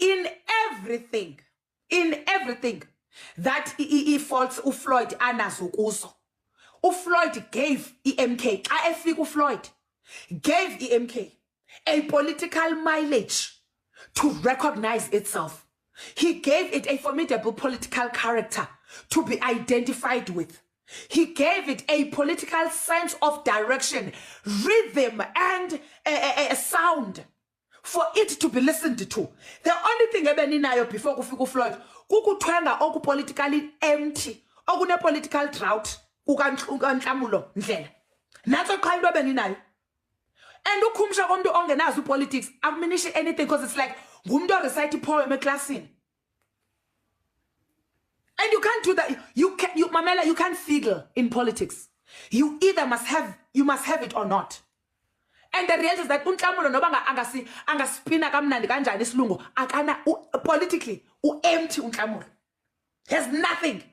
in everything that he faults uFloyd anazo kuso. uFloyd gave MK, xa efika uFloyd gave MK a political mileage to recognize itself. He gave it a formidable political character to be identified with. He gave it a political sense of direction, rhythm, and a sound for it to be listened to. The only thing ebeninayo before kufika uFloyd kukuthenga oku politically empty, okune political drought ukaNhlamulo Ndlela. Natso qha into ebeninayo. And ukhumsha komuntu ongenazi politics akuminishi anything, because it's like ngumuntu recite poem eclassini. And you can't do that. Mamela, you can't figure in politics. You either must have it or not. And the reality is that uNhlamulo noba angaspina kamnandi kanjani isilungu akana politically empty uNhlamulo. Has nothing.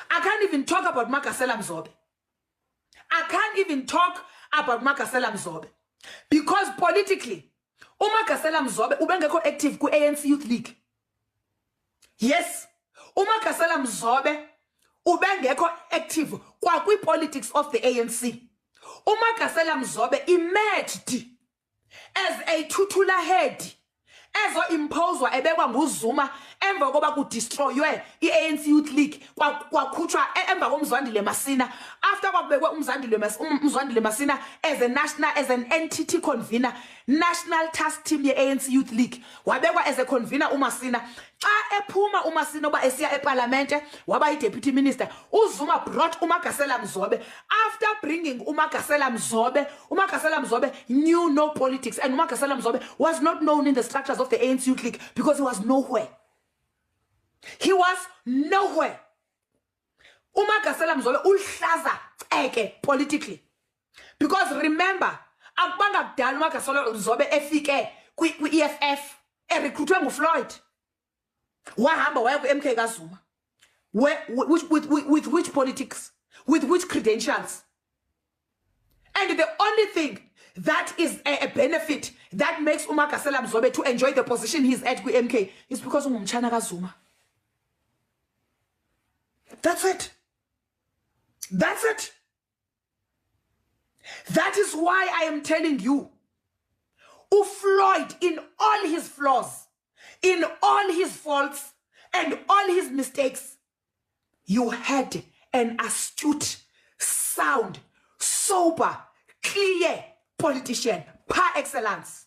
I can't even talk about Makasela Mzobe. I can't even talk about Makasela Mzobe because politically uMakasela Mzobe ubengekho active ku ANC Youth League. Yes, uMakasela Mzobe ubengekho active kwa kwi politics of the ANC. uMakasela Mzobe emerged as a Thutula head, ezo imposwa ebekwa nguZuma emva koba ku destroywe iANC Youth League kwakhutshwa emva komzwandile Masina, after kwabekwe umzwandile Masina as an entity convener, national task team yeANC Youth League, wabekwa as a convener uMasina. Xa ephuma uMasina oba esiya eParliament waba yiDeputy Minister, uZuma brought uMakasela Mzobe. After bringing uMakasela Mzobe knew no politics, and uMakasela Mzobe was not known in the structures of the ANC Youth League because he was nowhere. He was nowhere. uMakasela Mzobe uhlaza eke politically. Because remember, akubanga kudala uMakasela Mzobe efike kwi-EFF erecruitwe nguFloyd. Wahamba waya ku-MK kaZuma. With which politics? With which credentials? And the only thing that is a benefit that makes uMakasela Mzobe to enjoy the position he's at with MK is because umchana kaZuma. That's it. That's it. That is why I am telling you, uFloyd, in all his flaws, in all his faults, and all his mistakes, you had an astute, sound, sober, clear politician par excellence.